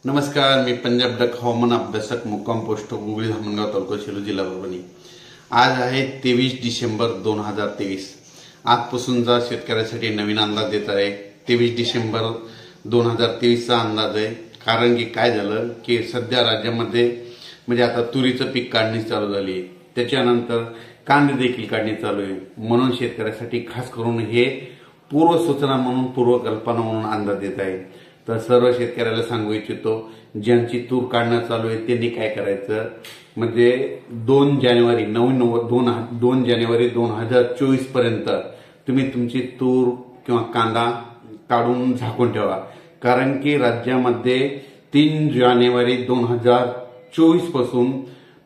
नमस्कार, मी पंजाब डक हवामान अभ्यासक मुक्काम पोस्ट गुगळी धामणगाव तालुका सेलू जिल्हा परभणी। आज आहे 23 डिसेंबर 2023। आजपासूनचा शेतकऱ्यासाठी नवीन अंदाज देत आहे। 23 डिसेंबर 2023 चा अंदाज आहे। कारण की काय झालं की सध्या राज्यामध्ये म्हणजे आता तुरीचं पीक काढणी चालू झाली आहे, त्याच्यानंतर कांदे देखील काढणी चालू आहे। म्हणून शेतकऱ्यासाठी खास करून हे पूर्व सूचना म्हणून पूर्वकल्पना म्हणून अंदाज देत आहे। तर सर्व शेतकऱ्याला सांगू इच्छितो, ज्यांची तूर काढणं चालू आहे त्यांनी काय करायचं, म्हणजे 2 जानेवारी 2024 पर्यंत तुम्ही तुमची तूर किंवा कांदा काढून झाकून ठेवा। कारण की राज्यामध्ये 3 जानेवारी 2024 पासून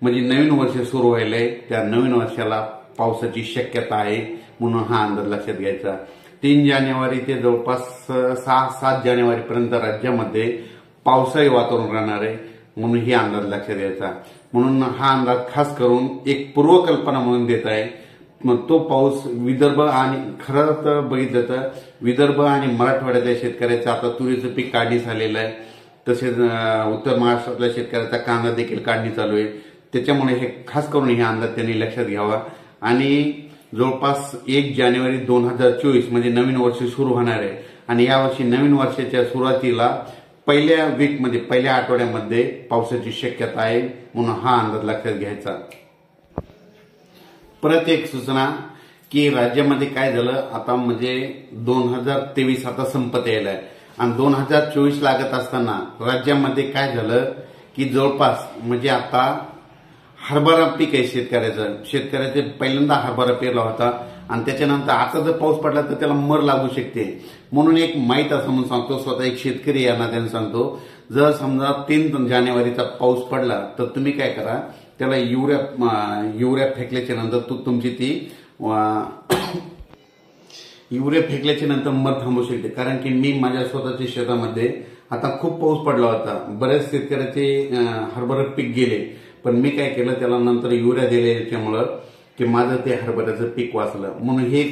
म्हणजे नवीन वर्ष सुरू व्हायलंय, त्या नवीन वर्षाला पावसाची शक्यता आहे। म्हणून हा अंदाज लक्षात घ्यायचा। 3 जानेवारी ते जवळपास 6-7 जानेवारी पर्यंत राज्यामध्ये पावसाळी वातावरण राहणार आहे। म्हणून ही अंदाज लक्षात घ्यायचा। म्हणून हा अंदाज खास करून एक पूर्वकल्पना म्हणून देत आहे। मग तो पाऊस विदर्भ आणि खरं तर बघितलं तर विदर्भ आणि मराठवाड्यातल्या शेतकऱ्याचं आता तुरीचं पीक काढणी झालेलं आहे। तसेच उत्तर महाराष्ट्रातल्या शेतकऱ्याचा कांदा देखील काढणी चालू आहे। त्याच्यामुळे हे खास करून हे अंदाज त्यांनी लक्षात घ्यावा। आणि जवळपास 1 जानेवारी 2024 म्हणजे नवीन वर्ष सुरू होणार आहे आणि यावर्षी नवीन वर्षाच्या सुरुवातीला पहिल्या आठवड्यामध्ये पावसाची शक्यता आहे। म्हणून हा अंदाज लक्षात घ्यायचा। परत एक सूचना की राज्यामध्ये काय झालं, आता म्हणजे 2023 आता संपत यायला आहे आणि 2024 लागत असताना राज्यामध्ये काय झालं की जवळपास म्हणजे आता हरभरा पीक आहे शेतकऱ्याचे पहिल्यांदा हरभरा पेरला होता आणि त्याच्यानंतर आता जर पाऊस पडला तर त्याला मर लागू शकते। म्हणून एक माहित असं म्हणून सांगतो, स्वतः एक शेतकरी या नात्याने सांगतो, जर समजा 3 जानेवारीचा पाऊस पडला तर तुम्ही काय करा, त्याला युरिया फेकल्याच्या नंतर तुमची ती युरिया फेकल्याच्या नंतर मर थांबू शकते। कारण की मी माझ्या स्वतःच्या शेतामध्ये आता खूप पाऊस पडला होता, बरेच शेतकऱ्याचे हरभरा पीक गेले, पण मी काय केलं, त्याला नंतर युरिया दिल्याच्यामुळं की माझं ते हरभऱ्याचं पीक वाचलं। म्हणून हे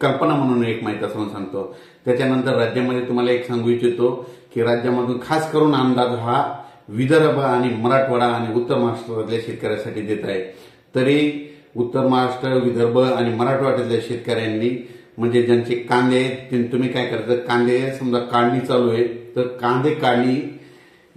कल्पना म्हणून एक माहिती असं सांगतो। त्याच्यानंतर राज्यामध्ये तुम्हाला एक सांगू इच्छितो की राज्यामधून खास करून अंदाज हा विदर्भ आणि मराठवाडा आणि उत्तर महाराष्ट्रातल्या शेतकऱ्यासाठी देत आहे। तरी उत्तर महाराष्ट्र, विदर्भ आणि मराठवाड्यातल्या शेतकऱ्यांनी म्हणजे ज्यांचे कांदे आहेत तुम्ही काय करायचं, कांदे समजा काढणी चालू आहे तर कांदे काढणी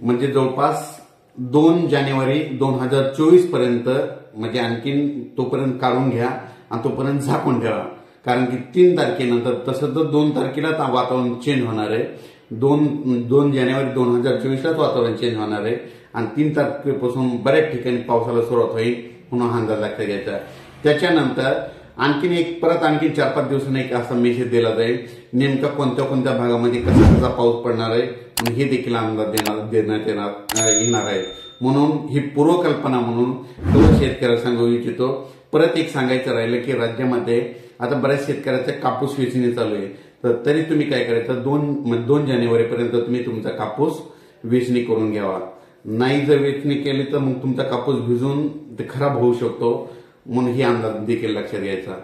म्हणजे जवळपास 2 जानेवारी 2024 पर्यंत म्हणजे आणखीन तोपर्यंत काढून घ्या आणि तोपर्यंत झाकून ठेवा। कारण की 3 तारखेनंतर तसं तर 2 तारखेला वातावरण चेंज होणार आहे। 2 जानेवारी 2024 लाच वातावरण चेंज होणार आहे आणि 3 तारखेपासून बऱ्याच ठिकाणी पावसाला सुरुवात होईल। म्हणून हा अंदाज लक्षात घ्यायचा। त्याच्यानंतर आणखीन 4-5 दिवसांनी एक असा मेसेज दिला जाईल, नेमका कोणत्या भागामध्ये कसा पाऊस पडणार आहे आणि हे देखील अंदाज देण्यात येणार आहे। म्हणून ही पूर्वकल्पना म्हणून सर्व शेतकऱ्याला सांगू इच्छितो। परत एक सांगायचं राहिलं की राज्यामध्ये आता बऱ्याच शेतकऱ्याचा कापूस वेचणी चालू आहे, तर तरी तुम्ही काय करायचं, 2 जानेवारी पर्यंत तुम्ही तुमचा कापूस वेचणी करून घ्यावा। नाही जर वेचणी केली तर मग तुमचा कापूस भिजून ते खराब होऊ शकतो। म्हणून ही अंदाज देखील लक्षात घ्यायचा।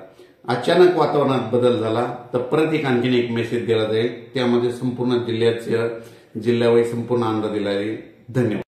अचानक वातावरणात बदल झाला तर परत आणखीन एक मेसेज दिला जाईल, त्यामध्ये संपूर्ण जिल्ह्यावाईज संपूर्ण अंदाज दिला जाईल। धन्यवाद।